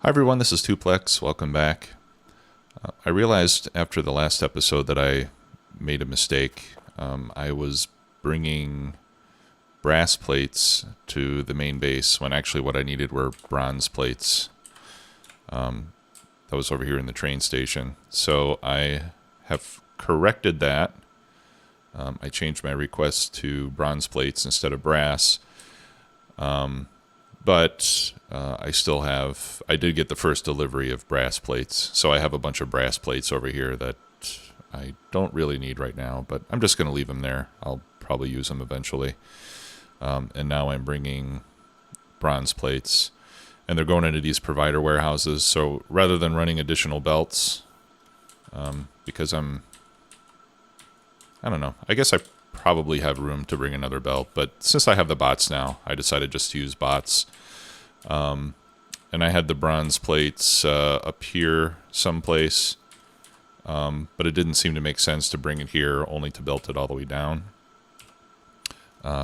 Hi everyone, this is Tuplex. Welcome back. I realized after the last episode that I made a mistake. I was bringing brass plates to the main base when actually what I needed were bronze plates. That was over here in the train station. So I have corrected that. I changed my request to bronze plates instead of brass. But I did get the first delivery of brass plates. So I have a bunch of brass plates over here that I don't really need right now, but I'm just going to leave them there. I'll probably use them eventually. And now I'm bringing bronze plates, and they're going into these provider warehouses. So rather than running additional belts, because I don't know, I guess I probably have room to bring another belt, but since I have the bots now, I decided just to use bots. And I had the bronze plates up here someplace, but it didn't seem to make sense to bring it here only to belt it all the way down.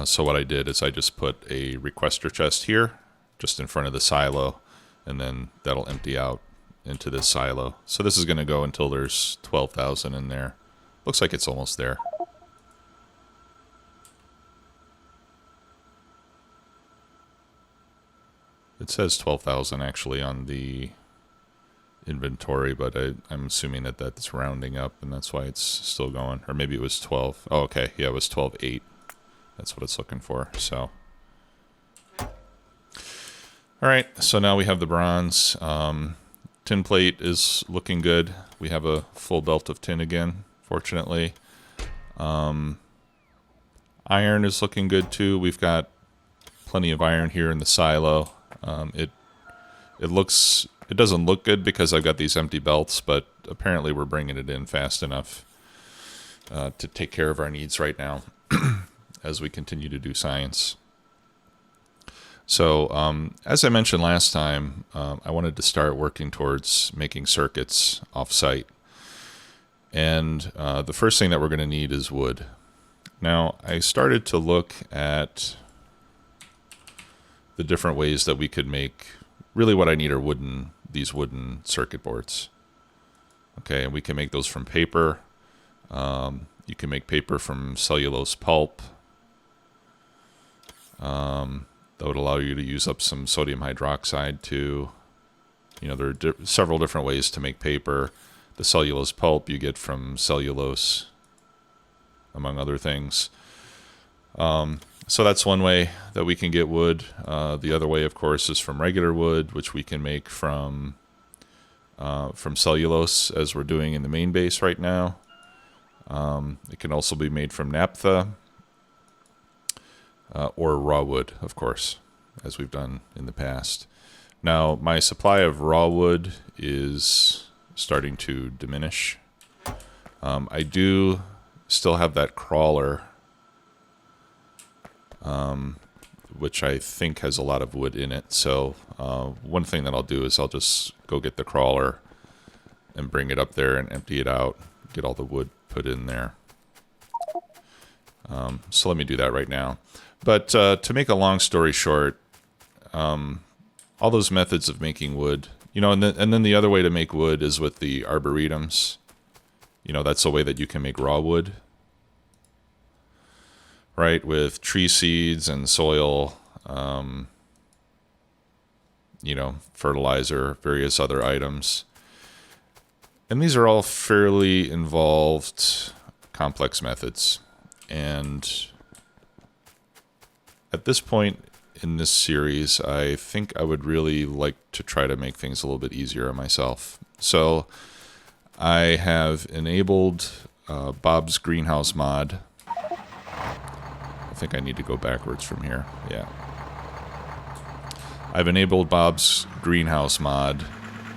So what I did is I just put a requester chest here, just in front of the silo, and then that'll empty out into this silo. So this is going to go until there's 12,000 in there. Looks like it's almost there. It says 12,000 actually on the inventory, but I'm assuming that that's rounding up, and that's why it's still going. Or maybe it was 12. Oh, okay. Yeah, it was 12.8. That's what it's looking for. So, all right. So now we have the bronze. Tin plate is looking good. We have a full belt of tin again, fortunately. Iron is looking good too. We've got plenty of iron here in the silo. It doesn't look good because I've got these empty belts, but apparently we're bringing it in fast enough to take care of our needs right now as we continue to do science. So as I mentioned last time, I wanted to start working towards making circuits off-site. And the first thing that we're going to need is wood. Now, I started to look at the different ways that we could make, really what I need are these wooden circuit boards. Okay, and we can make those from paper. You can make paper from cellulose pulp. That would allow you to use up some sodium hydroxide too. You know, there are several different ways to make paper. The cellulose pulp you get from cellulose, among other things. So that's one way that we can get wood. The other way, of course, is from regular wood, which we can make from cellulose, as we're doing in the main base right now. It can also be made from naphtha or raw wood, of course, as we've done in the past. Now, my supply of raw wood is starting to diminish. I do still have that crawler, which I think has a lot of wood in it. So one thing that I'll do is I'll just go get the crawler and bring it up there and empty it out, get all the wood put in there. So let me do that right now. But to make a long story short, all those methods of making wood, you know, and then the other way to make wood is with the arboretums. You know, that's a way that you can make raw wood. Right, with tree seeds and soil, you know, fertilizer, various other items. And these are all fairly involved, complex methods. And at this point in this series, I think I would really like to try to make things a little bit easier on myself. So I have enabled Bob's greenhouse mod. I think I need to go backwards from here. Yeah. I've enabled Bob's greenhouse mod,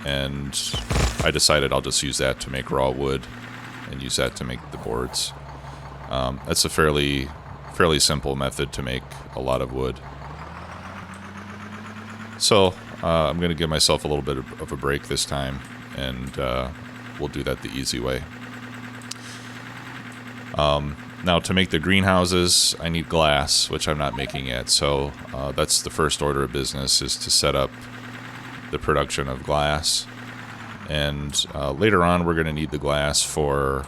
and I decided I'll just use that to make raw wood and use that to make the boards. That's a fairly simple method to make a lot of wood. So I'm going to give myself a little bit of a break this time, and we'll do that the easy way. Now, to make the greenhouses, I need glass, which I'm not making yet. So that's the first order of business, is to set up the production of glass. And later on, we're going to need the glass for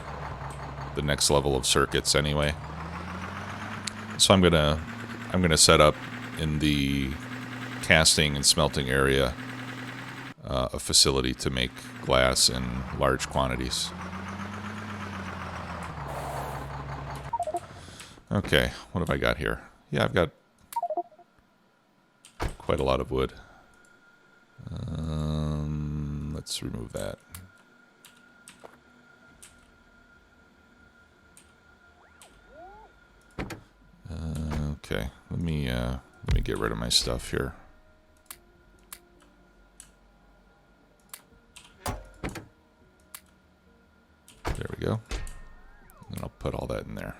the next level of circuits anyway. So I'm gonna set up in the casting and smelting area a facility to make glass in large quantities. Okay, what have I got here? Yeah, I've got quite a lot of wood. Let's remove that. Okay, let me get rid of my stuff here. There we go. And I'll put all that in there.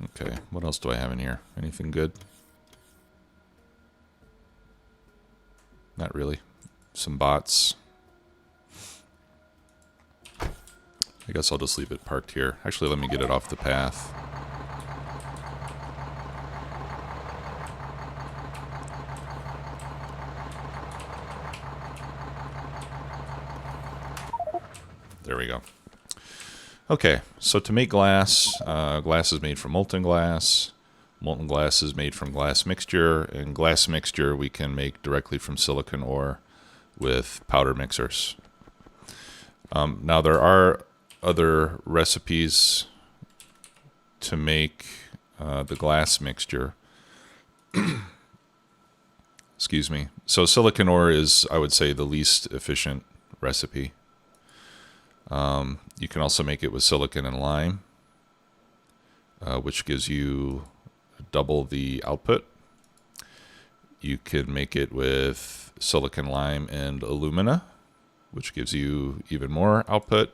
Okay, what else do I have in here? Anything good? Not really. Some bots. I guess I'll just leave it parked here. Actually, let me get it off the path. There we go. Okay, so to make glass, glass is made from molten glass. Molten glass is made from glass mixture, and glass mixture we can make directly from silicon ore with powder mixers. Now there are other recipes to make the glass mixture. Excuse me. So silicon ore is, I would say, the least efficient recipe. You can also make it with silicon and lime, which gives you double the output. You could make it with silicon, lime, and alumina, which gives you even more output.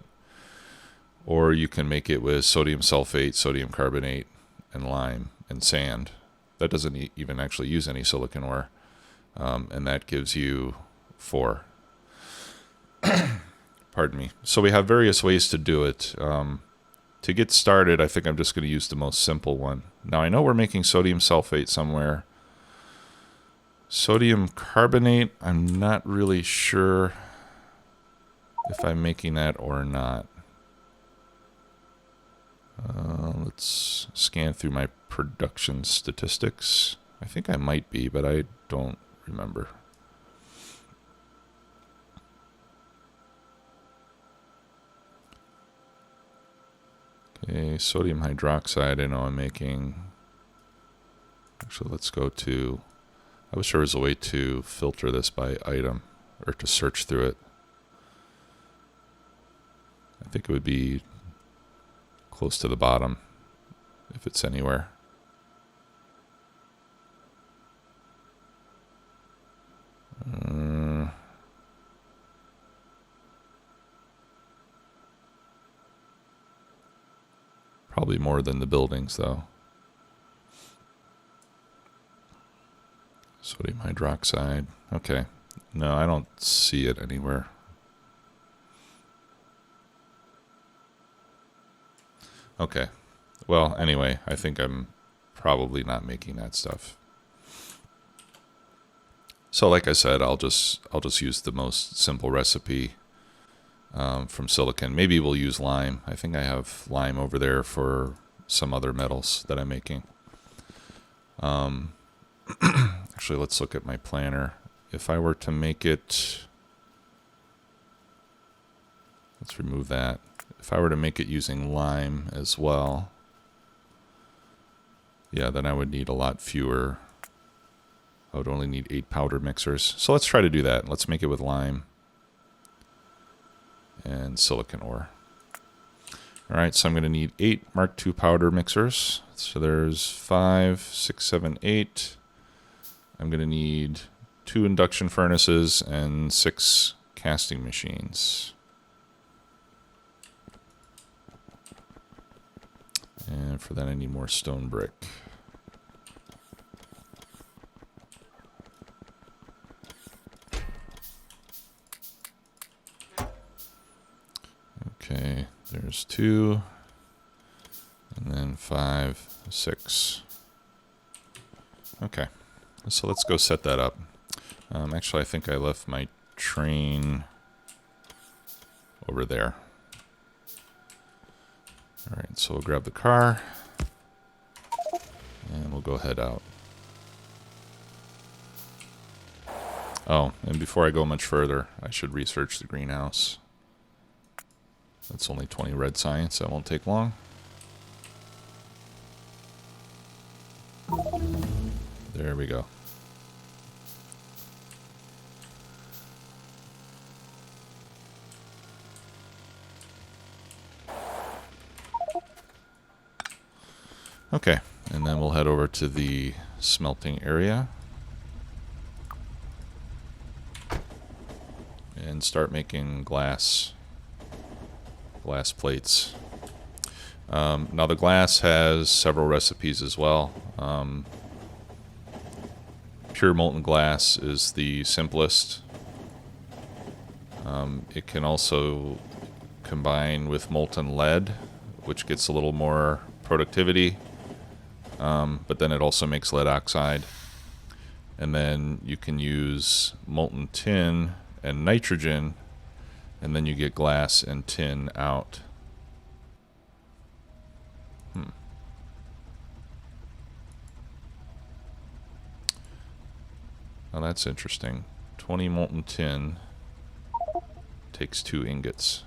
Or you can make it with sodium sulfate, sodium carbonate, and lime, and sand. That doesn't even actually use any silicon ore, and that gives you 4. Pardon me. So we have various ways to do it. To get started, I think I'm just going to use the most simple one. Now, I know we're making sodium sulfate somewhere. Sodium carbonate, I'm not really sure if I'm making that or not. Let's scan through my production statistics. I think I might be, but I don't remember. Okay, sodium hydroxide, I know I'm making. Actually, let's go to, I wish there was a way to filter this by item, or to search through it. I think it would be close to the bottom, if it's anywhere. Probably more than the buildings, though. Sodium hydroxide. Okay. No, I don't see it anywhere. Okay. Well, anyway, I think I'm probably not making that stuff. So like I said, I'll just use the most simple recipe from silicon. Maybe we'll use lime. I think I have lime over there for some other metals that I'm making. Actually, let's look at my planner. If I were to make it, let's remove that. If I were to make it using lime as well, yeah, then I would need a lot fewer. I would only need 8 powder mixers. So let's try to do that. Let's make it with lime and silicon ore. All right, so I'm going to need 8 Mark II powder mixers. So there's 5, 6, 7, 8. I'm going to need 2 induction furnaces and 6 casting machines. And for that, I need more stone brick. Okay, there's 2, and then 5, 6. Okay, so let's go set that up. Actually, I think I left my train over there. All right, so we'll grab the car, and we'll go head out. Oh, and before I go much further, I should research the greenhouse. That's only 20 red science, that won't take long. There we go. Okay, and then we'll head over to the smelting area and start making glass plates. Now the glass has several recipes as well. Pure molten glass is the simplest. It can also combine with molten lead, which gets a little more productivity, but then it also makes lead oxide. And then you can use molten tin and nitrogen, and then you get glass and tin out. Now that's interesting. 20 molten tin takes 2 ingots.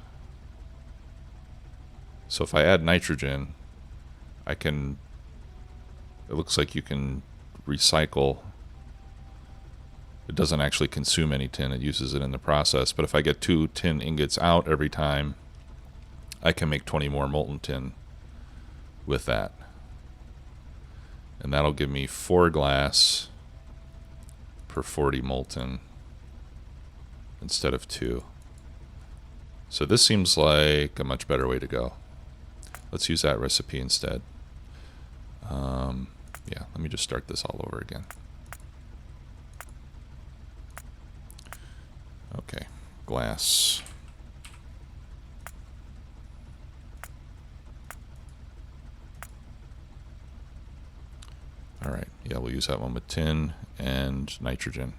So if I add nitrogen, it looks like you can recycle. It doesn't actually consume any tin, it uses it in the process. But if I get 2 tin ingots out every time, I can make 20 more molten tin with that. And that'll give me 4 glass per 40 molten instead of 2. So this seems like a much better way to go. Let's use that recipe instead. Yeah, let me just start this all over again. Okay, glass. All right, yeah, we'll use that one with tin and nitrogen.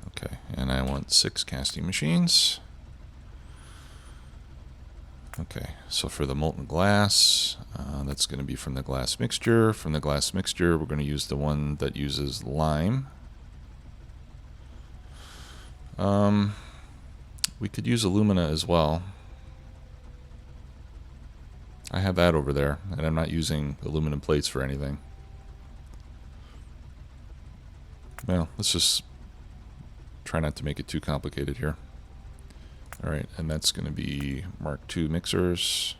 Okay, and I want 6 casting machines. Okay, so for the molten glass, that's going to be from the glass mixture. From the glass mixture, we're going to use the one that uses lime. We could use alumina as well. I have that over there, and I'm not using aluminum plates for anything. Well, let's just try not to make it too complicated here. All right, and that's going to be Mark II mixers.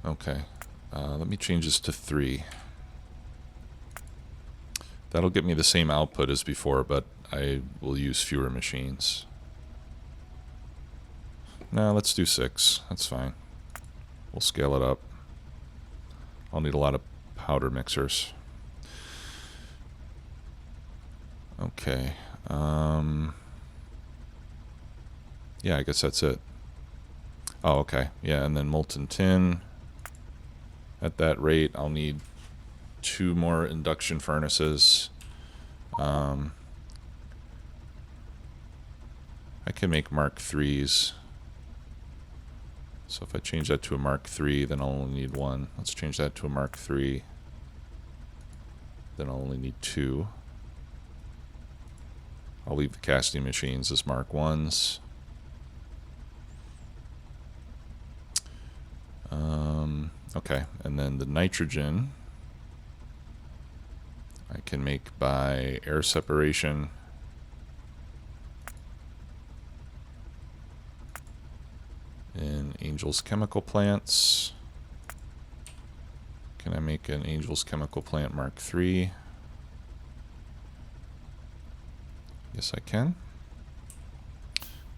Okay, let me change this to 3. That'll get me the same output as before, but I will use fewer machines. No, let's do 6. That's fine. We'll scale it up. I'll need a lot of powder mixers. Okay. Yeah, I guess that's it. Oh, okay. Yeah, and then molten tin. At that rate, I'll need 2 more induction furnaces. I can make Mark IIIs. So if I change that to a Mark III, then I'll only need 1. Let's change that to a Mark III. Then I'll only need 2. I'll leave the casting machines as Mark Is. Okay, and then the nitrogen I can make by air separation. In Angel's chemical plants. Can I make an Angel's chemical plant Mark III? Yes, I can.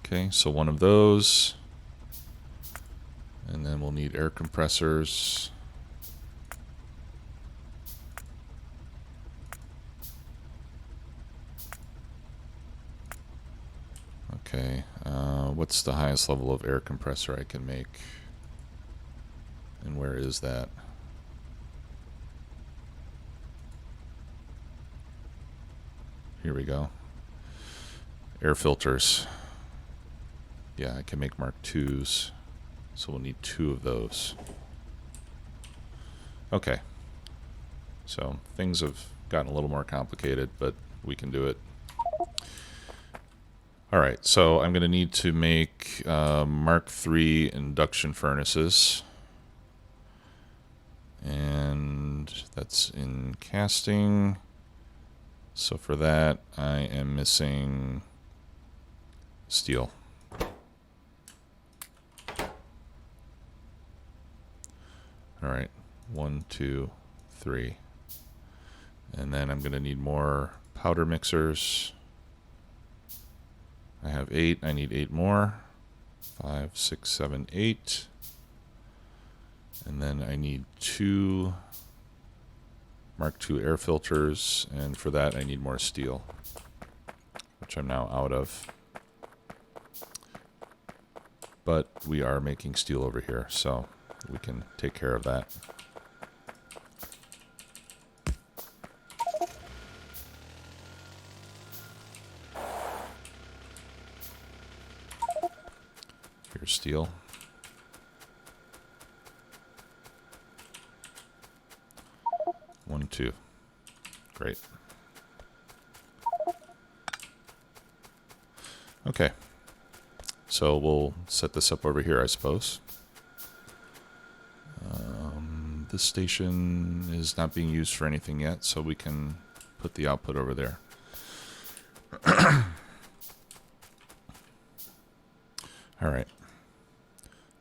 Okay, so 1 of those. And then we'll need air compressors. Okay, what's the highest level of air compressor I can make? And where is that? Here we go. Air filters. Yeah, I can make Mark IIs. So we'll need 2 of those. Okay. So things have gotten a little more complicated, but we can do it. All right, so I'm going to need to make Mark III induction furnaces. And that's in casting. So for that, I am missing steel. All right, 1, 2, 3. And then I'm going to need more powder mixers. I have 8. I need 8 more. 5, 6, 7, 8. And then I need 2 Mark II air filters. And for that, I need more steel, which I'm now out of. But we are making steel over here, so we can take care of that. Here's steel. One, 2. Great. Okay. So we'll set this up over here, I suppose. This station is not being used for anything yet, so we can put the output over there. All right.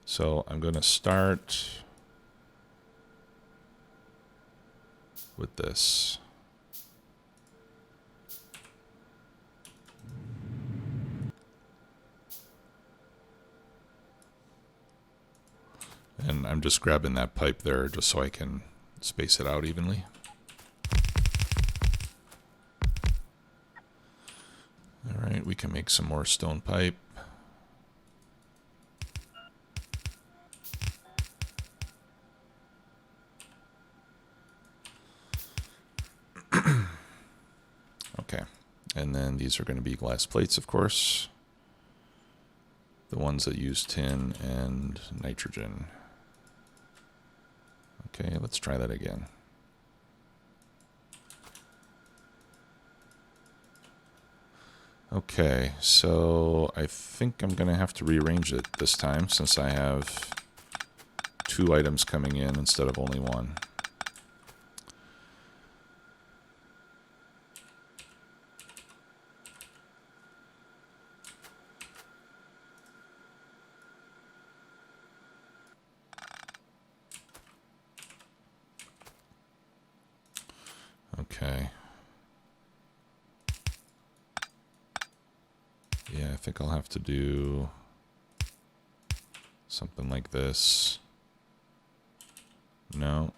So I'm going to start with this. And I'm just grabbing that pipe there just so I can space it out evenly. All right, we can make some more stone pipe. Okay, and then these are going to be glass plates, of course. The ones that use tin and nitrogen. Okay, let's try that again. Okay, so I think I'm going to have to rearrange it this time since I have 2 items coming in instead of only 1. Okay. Yeah, I think I'll have to do something like this. No.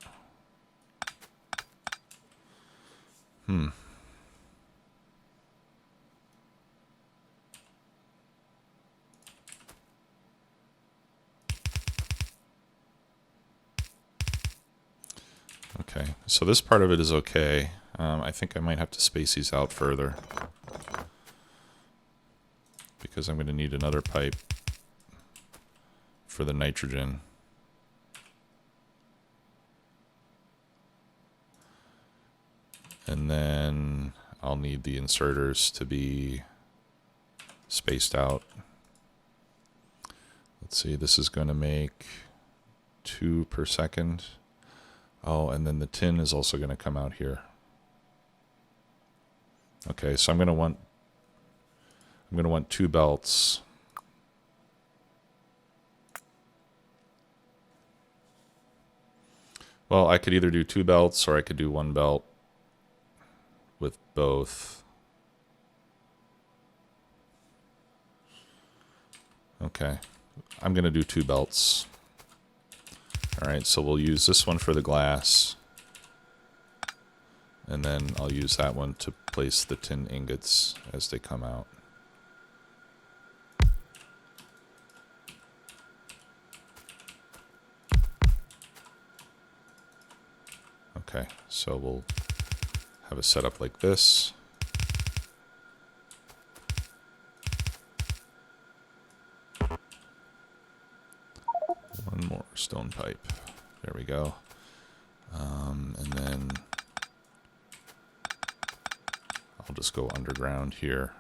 Okay, so this part of it is okay. I think I might have to space these out further because I'm going to need another pipe for the nitrogen. And then I'll need the inserters to be spaced out. Let's see, this is going to make 2 per second. Oh, and then the tin is also going to come out here. Okay, so I'm going to want 2 belts. Well, I could either do 2 belts or I could do 1 belt with both. Okay, I'm going to do 2 belts. All right, so we'll use this one for the glass. And then I'll use that one to place the tin ingots as they come out. So we'll have it set up like this. One more stone pipe. There we go. And then I'll just go underground here.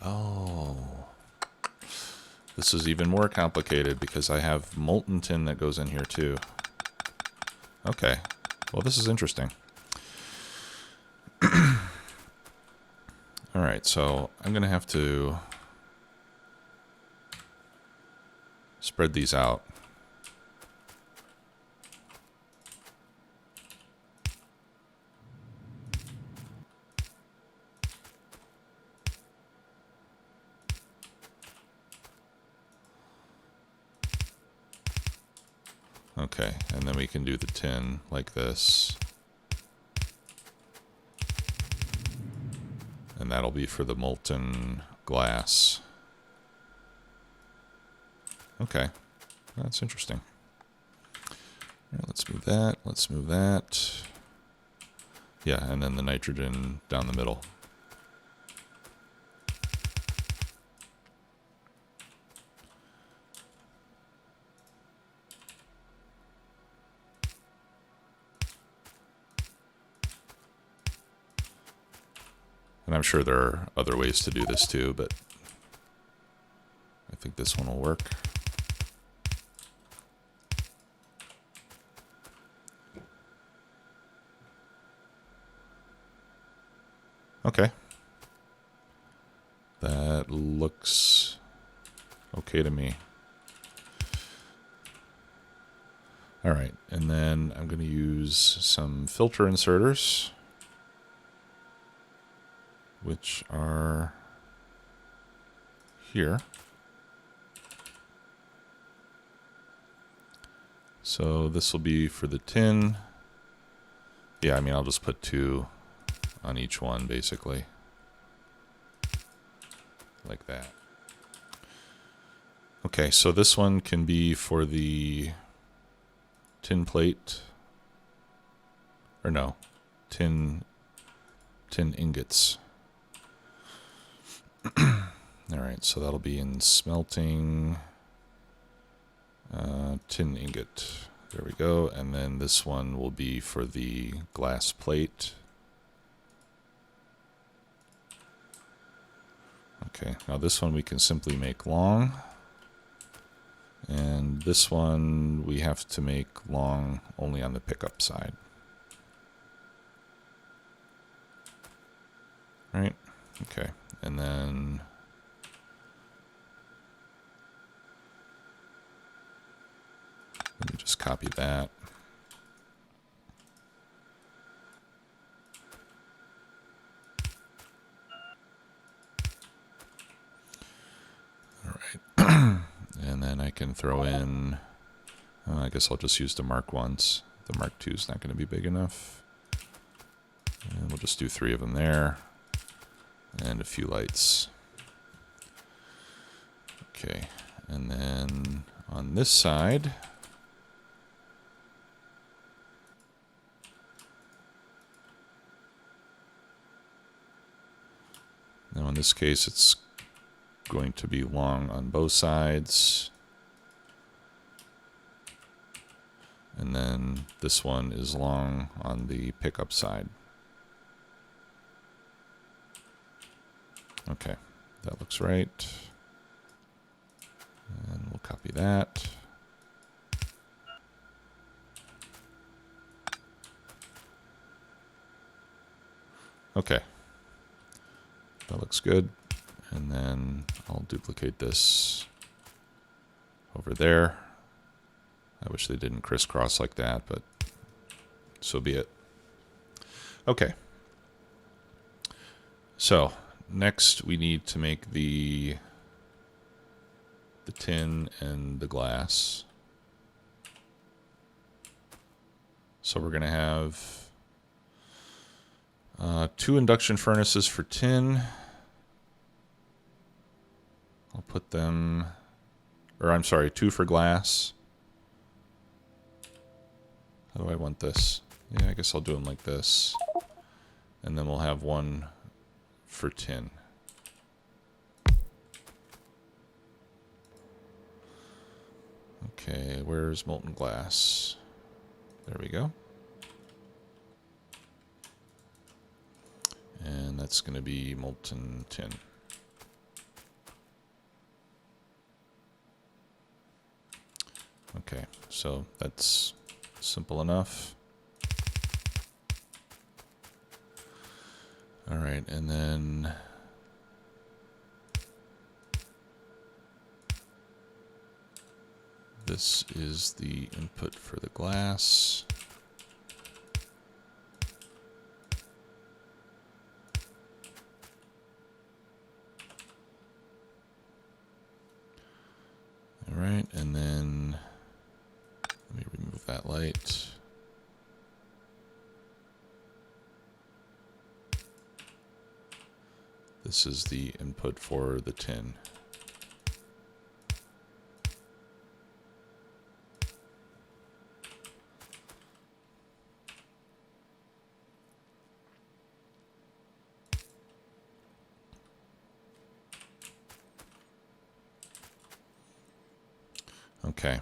Oh. This is even more complicated because I have molten tin that goes in here too. Okay. Well, this is interesting. Alright, so I'm going to have to spread these out. Okay, and then we can do the tin like this. And that'll be for the molten glass. Okay, that's interesting. All right, let's move that, let's move that. Yeah, and then the nitrogen down the middle. And I'm sure there are other ways to do this too, but I think this one will work. Okay. That looks okay to me. All right, and then I'm going to use some filter inserters, which are here. So this will be for the tin. Yeah, I mean, I'll just put 2 on each one, basically. Like that. Okay, so this one can be for the tin plate. Or no, tin ingots. All right, so that'll be in smelting, tin ingot. There we go. And then this one will be for the glass plate. Okay, now this one we can simply make long. And this one we have to make long only on the pickup side. All right, okay, and then let me just copy that. All right, and then I can throw in, I guess I'll just use the Mark 1s. The Mark 2 is not going to be big enough. And we'll just do 3 of them there. And a few lights. Okay, and then on this side, now in this case it's going to be long on both sides. And then this one is long on the pickup side. Okay, that looks right. And we'll copy that. Okay, that looks good. And then I'll duplicate this over there. I wish they didn't crisscross like that, but so be it. Okay. So next we need to make the tin and the glass. So we're going to have 2 induction furnaces for tin. I'll put them, or I'm sorry, 2 for glass. How do I want this? Yeah, I guess I'll do them like this. And then we'll have one for tin. Okay, where's molten glass? There we go. And that's going to be molten tin. Okay, so that's simple enough. All right, and then this is the input for the glass. All right, and then let me remove that light. This is the input for the tin. Okay.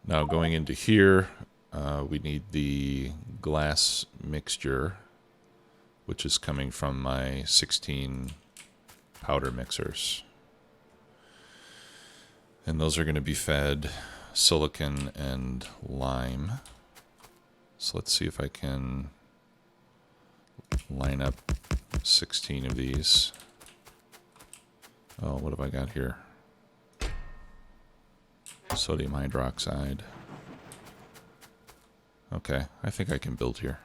Now going into here, we need the glass mixture, which is coming from my 16 powder mixers. And those are going to be fed silicon and lime. So let's see if I can line up 16 of these. Oh, what have I got here? Sodium hydroxide. Okay, I think I can build here.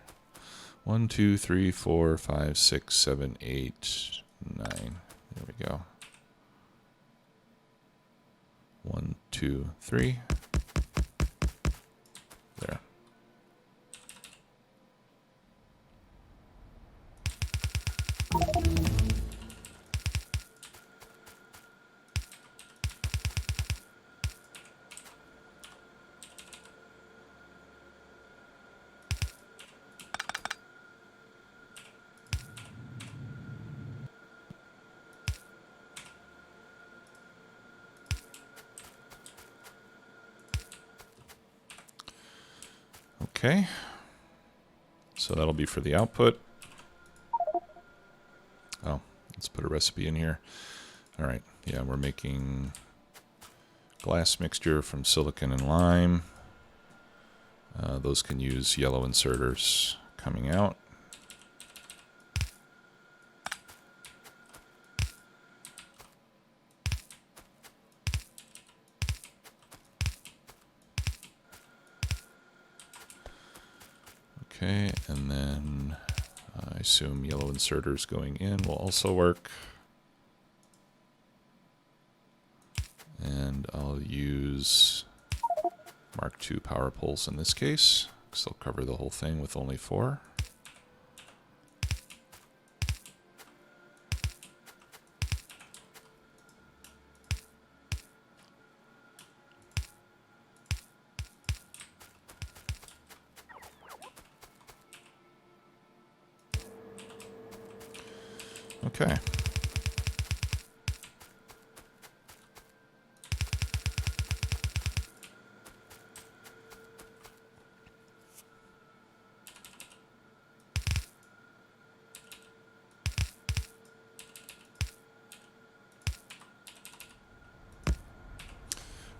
1, 2, 3, 4, 5, 6, 7, 8, 9. There we go. 1, 2, 3. There. Okay, so that'll be for the output. Oh, let's put a recipe in here. All right, yeah, we're making glass mixture from silicon and lime. Those can use yellow inserters coming out. Okay, and then I assume yellow inserters going in will also work. And I'll use Mark II power poles in this case, because they'll cover the whole thing with only 4. Okay.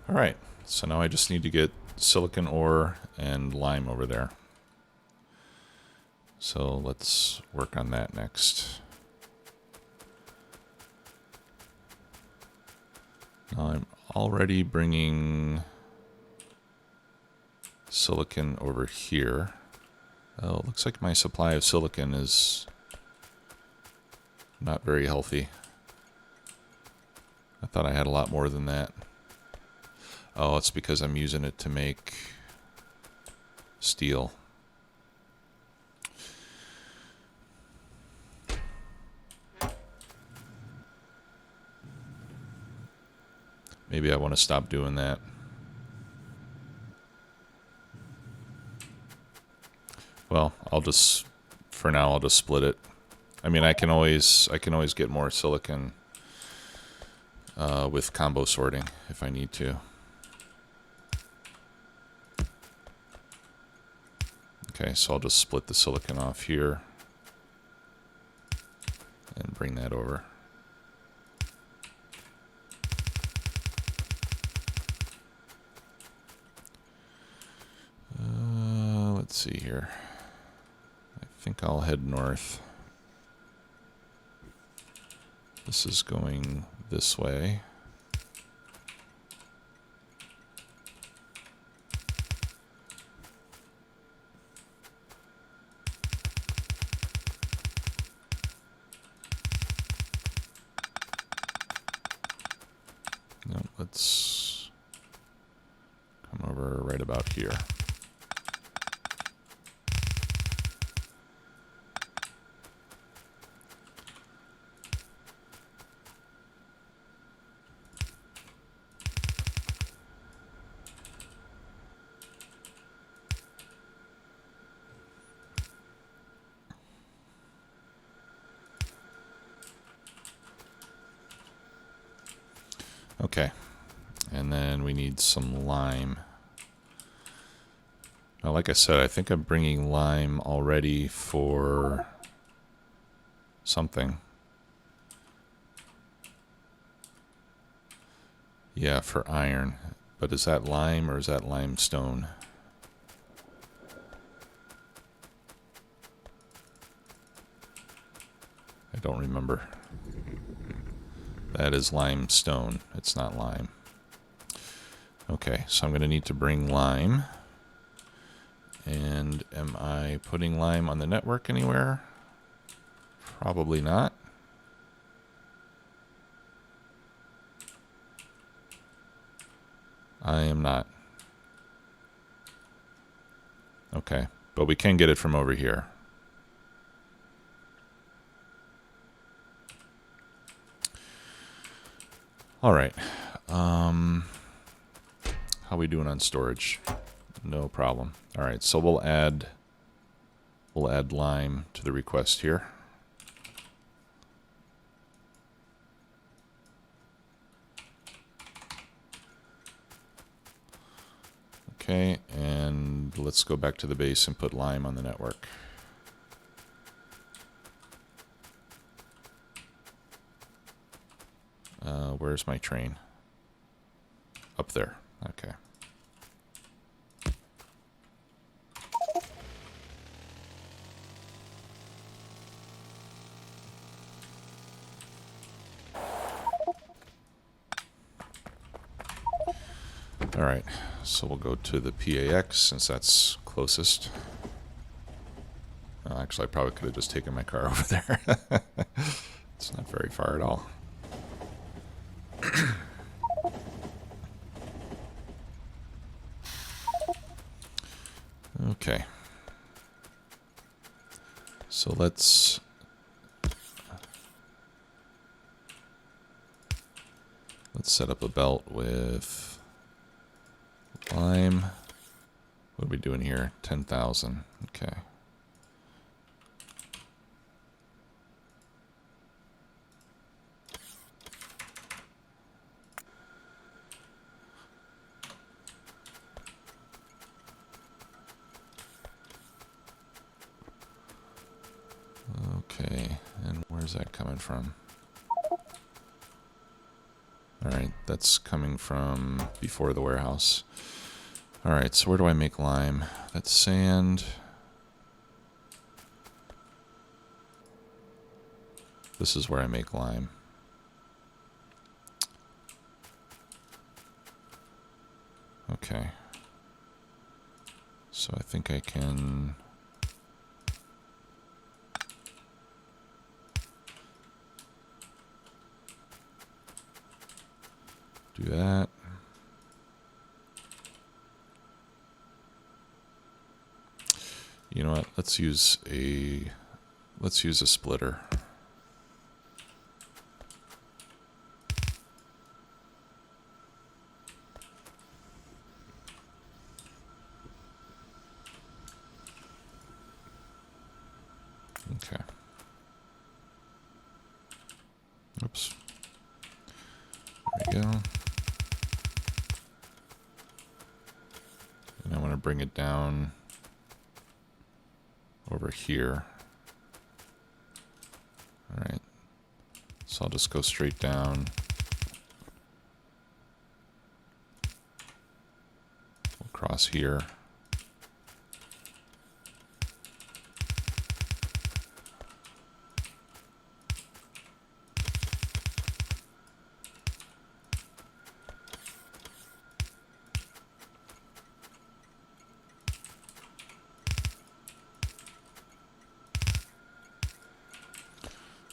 All right, so now I just need to get silicon ore and lime over there. So let's work on that next. Now I'm already bringing silicon over here. Oh, it looks like my supply of silicon is not very healthy. I thought I had a lot more than that. Oh, it's because I'm using it to make steel. Maybe I want to stop doing that. Well, for now, I'll just split it. I mean, I can always get more silicon with combo sorting if I need to. Okay, so I'll just split the silicon off here and bring that over. Let's see here. I think I'll head north. This is going this way. No, let's come over right about here. Okay, and then we need some lime. Now, like I said, I think I'm bringing lime already for something. Yeah, for iron. But is that lime or is that limestone? I don't remember. That is limestone. It's not lime. Okay, so I'm going to need to bring lime. And am I putting lime on the network anywhere? Probably not. I am not. Okay, but we can get it from over here. All right. How are we doing on storage? No problem. All right, so we'll add lime to the request here. Okay, and let's go back to the base and put lime on the network. Where's my train? Up there. Okay. All right, so we'll go to the PAX since that's closest. Actually, I probably could have just taken my car over there. It's not very far at all. Okay. So let's set up a belt with lime. What are we doing here? 10,000. Okay. Okay, and where's that coming from? Alright, that's coming from before the warehouse. Alright, so where do I make lime? That's sand. This is where I make lime. Okay. So I think I can... do that. You know what? Let's use a splitter. Okay. Oops. There we go. And I want to bring it down over here. All right. So I'll just go straight down. We'll cross here.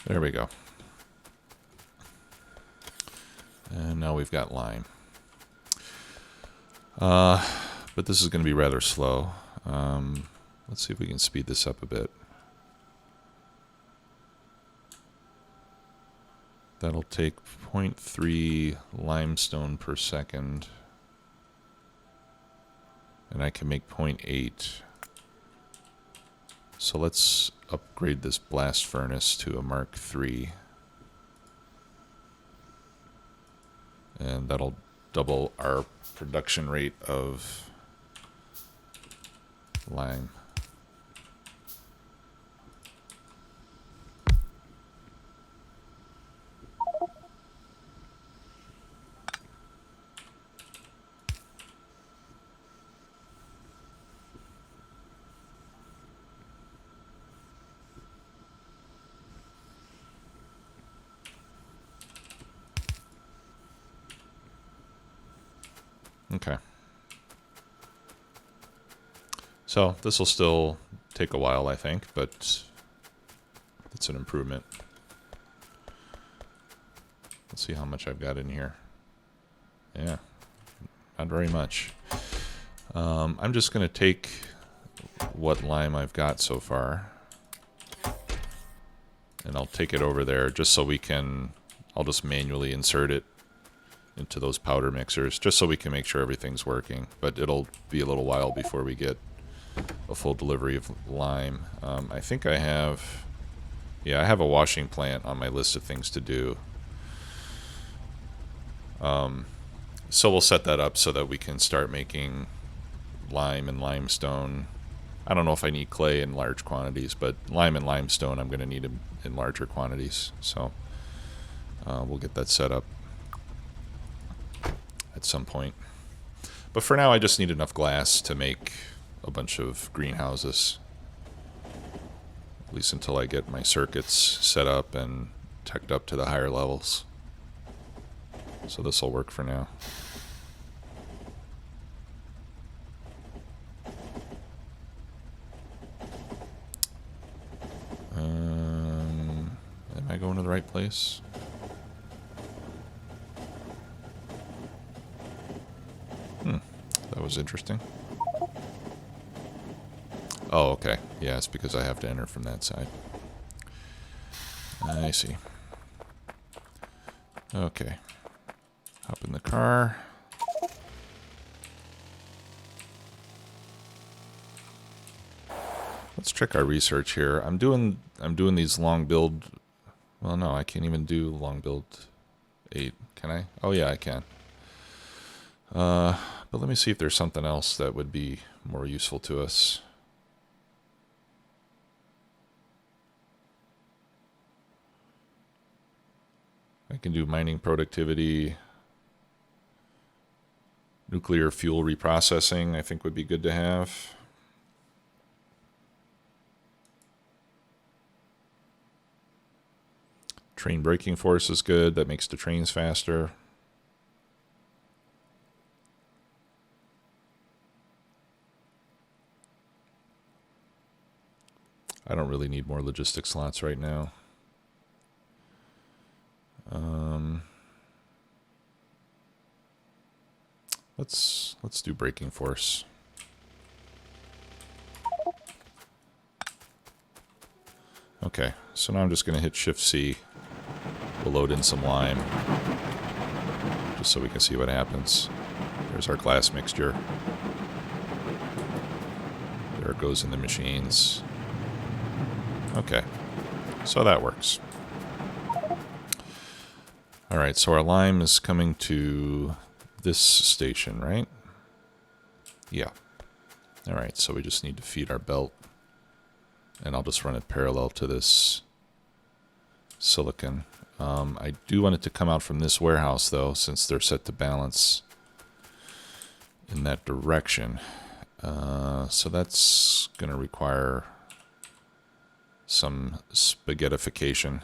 There we go. And now we've got lime. But this is going to be rather slow. Let's see if we can speed this up a bit. That'll take 0.3 limestone per second. And I can make 0.8. So let's upgrade this blast furnace to a Mark III. And that'll double our production rate of lime. Okay. So this will still take a while, I think, but it's an improvement. Let's see how much I've got in here. Yeah, not very much. I'm just going to take what lime I've got so far, and I'll take it over there just so we can, I'll just manually insert it into those powder mixers, just so we can make sure everything's working. But it'll be a little while before we get a full delivery of lime. I think I have, yeah, I have a washing plant on my list of things to do. So we'll set that up so that we can start making lime and limestone. I don't know if I need clay in large quantities, but lime and limestone I'm going to need in larger quantities. So we'll get that set up at some point. But for now, I just need enough glass to make a bunch of greenhouses, at least until I get my circuits set up and teched up to the higher levels. So this will work for now. Am I going to the right place? That was interesting. Oh, okay. Yeah, it's because I have to enter from that side. I see. Okay. Hop in the car. Let's check our research here. I'm doing these long build. Well, no, I can't even do long build 8. Can I? Oh yeah, I can. But let me see if there's something else that would be more useful to us. I can do mining productivity. Nuclear fuel reprocessing, I think, would be good to have. Train braking force is good. That makes the trains faster. I don't really need more logistic slots right now. Let's do braking force. Okay, so now I'm just going to hit Shift C. We'll load in some lime, just so we can see what happens. There's our glass mixture. There it goes in the machines. Okay, so that works. All right, so our lime is coming to this station, right? Yeah. All right, so we just need to feed our belt, and I'll just run it parallel to this silicon. I do want it to come out from this warehouse, though, since they're set to balance in that direction. So that's going to require some spaghettification.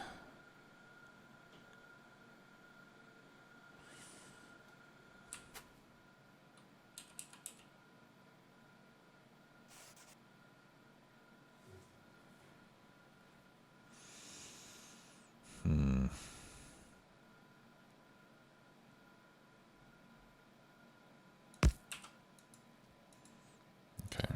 Okay.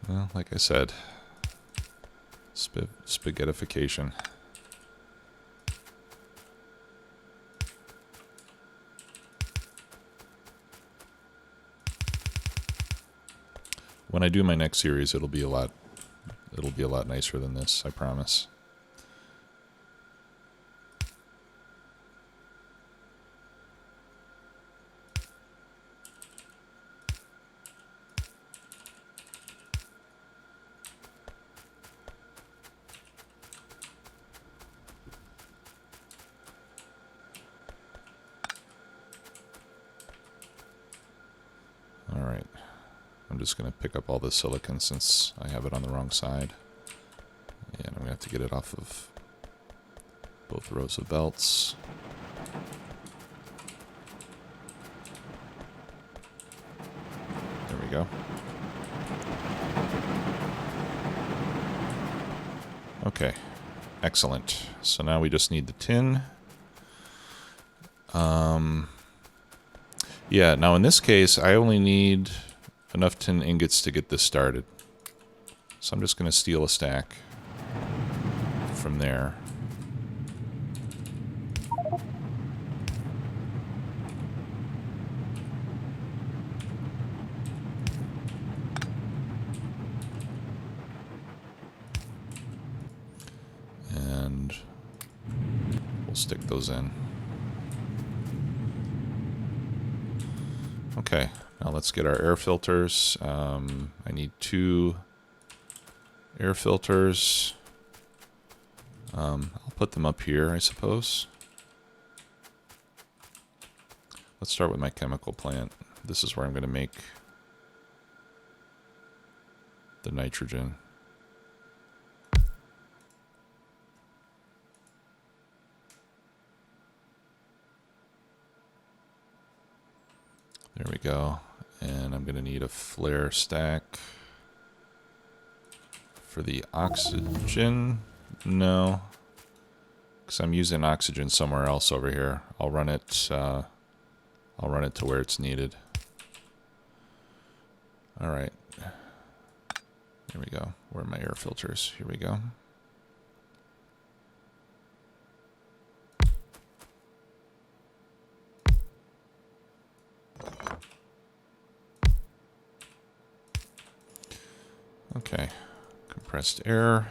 Well, like I said, spaghettification. When I do my next series, it'll be a lot nicer than this, I promise. All right. I'm just going to pick up all the silicon since I have it on the wrong side. And I'm going to have to get it off of both rows of belts. There we go. Okay, excellent. So now we just need the tin. Yeah, now in this case, I only need enough tin ingots to get this started. So I'm just going to steal a stack from there. And we'll stick those in. Okay, now let's get our air filters. I need 2 air filters. I'll put them up here, I suppose. Let's start with my chemical plant. This is where I'm going to make the nitrogen. There we go. And I'm going to need a flare stack for the oxygen. No, because I'm using oxygen somewhere else over here. I'll run it to where it's needed. All right. Here we go. Where are my air filters? Here we go. Okay, compressed air.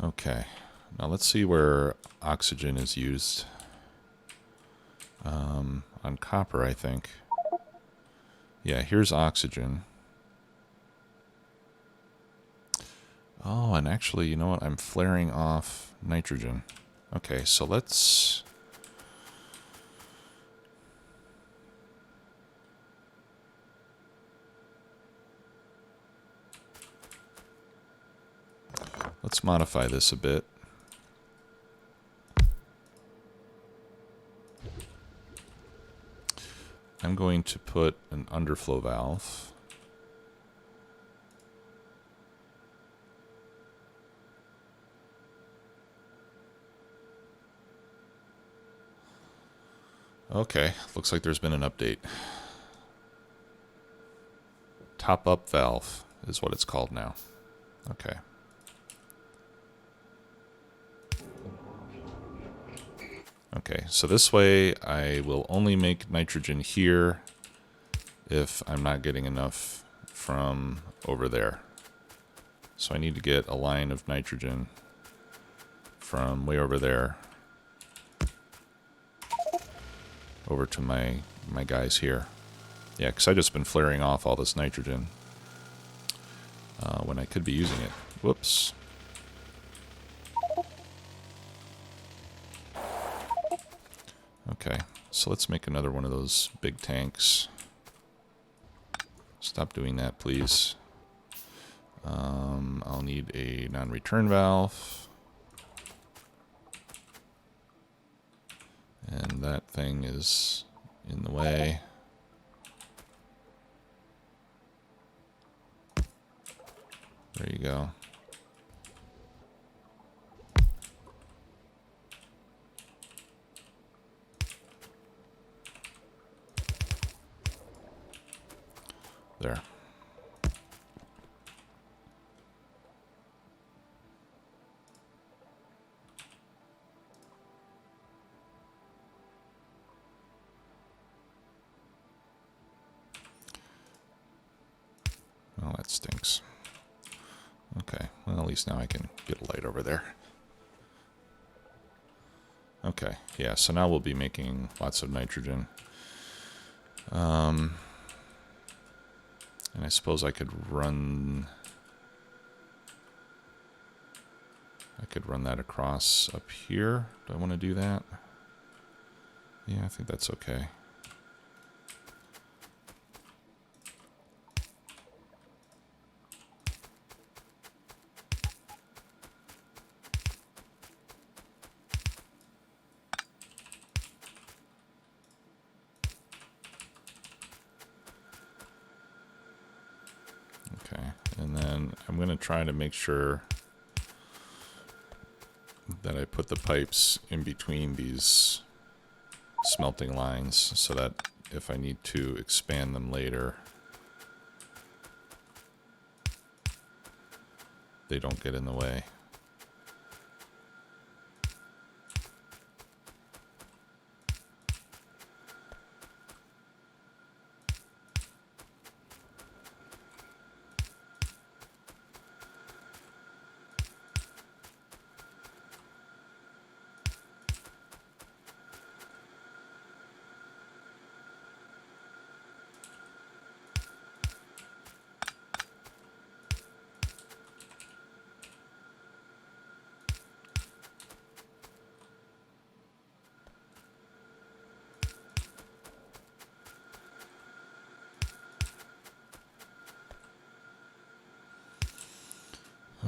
Okay, now let's see where oxygen is used. On copper, I think. Yeah, here's oxygen. Oh, and actually, you know what? I'm flaring off nitrogen. Okay, so let's... let's modify this a bit. I'm going to put an underflow valve. Okay, looks like there's been an update. Top up valve is what it's called now. Okay. Okay, so this way I will only make nitrogen here if I'm not getting enough from over there. So I need to get a line of nitrogen from way over there over to my guys here. Yeah, because I've just been flaring off all this nitrogen when I could be using it. Whoops. Okay, so let's make another one of those big tanks. Stop doing that, please. I'll need a non-return valve. And that thing is in the way. There you go. There. Oh, that stinks. Okay, well, at least now I can get a light over there. Okay, yeah, so now we'll be making lots of nitrogen. And I suppose I could run that across up here. Do I want to do that? Yeah, I think that's okay. Okay, and then I'm going to try to make sure that I put the pipes in between these smelting lines so that if I need to expand them later, they don't get in the way.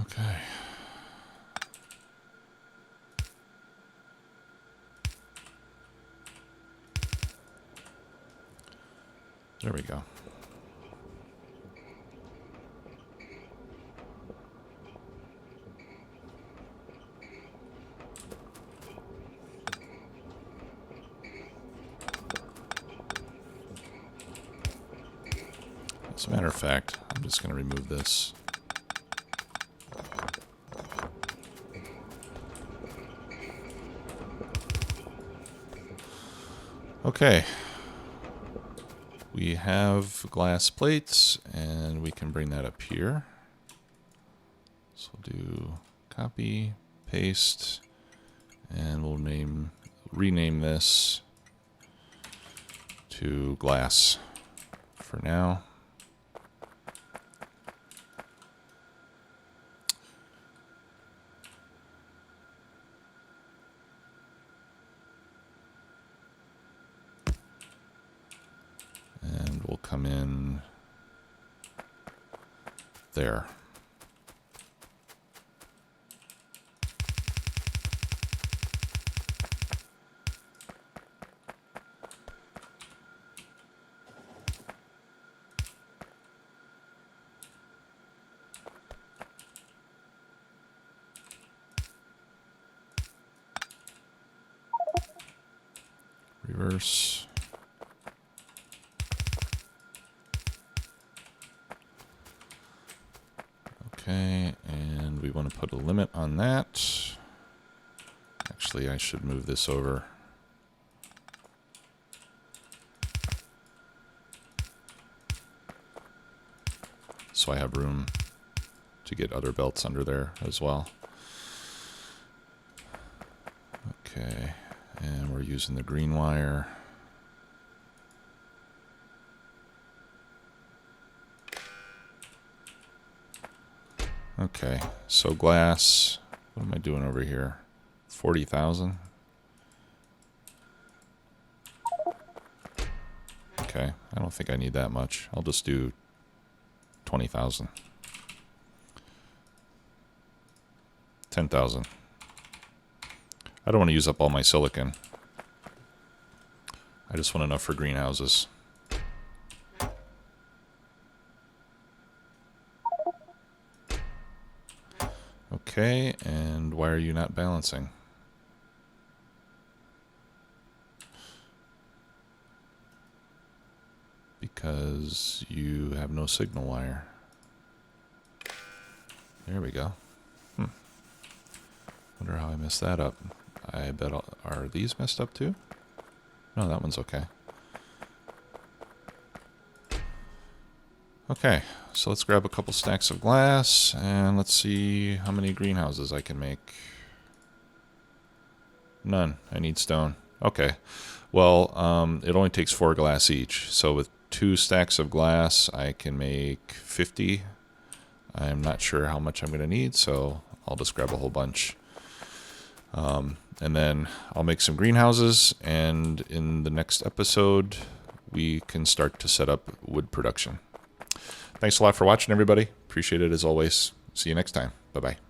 Okay. There we go. As a matter of fact, I'm just going to remove this. Okay. We have glass plates, and we can bring that up here. So we'll do copy, paste, and we'll rename this to glass for now. And we'll come in there. reverse. Okay, and we want to put a limit on that. Actually, I should move this over. So I have room to get other belts under there as well. Okay, and we're using the green wire. Okay, so glass, what am I doing over here? 40,000? Okay, I don't think I need that much. I'll just do 20,000. 10,000. I don't want to use up all my silicon. I just want enough for greenhouses. Okay, and why are you not balancing? Because you have no signal wire. There we go. Wonder how I messed that up. I bet are these messed up too? No, that one's okay. Okay, so let's grab a couple stacks of glass and let's see how many greenhouses I can make. None. I need stone. Okay. Well, it only takes 4 glass each. So with 2 stacks of glass, I can make 50. I'm not sure how much I'm going to need, so I'll just grab a whole bunch. And then I'll make some greenhouses, and in the next episode, we can start to set up wood production. Thanks a lot for watching, everybody. Appreciate it as always. See you next time. Bye-bye.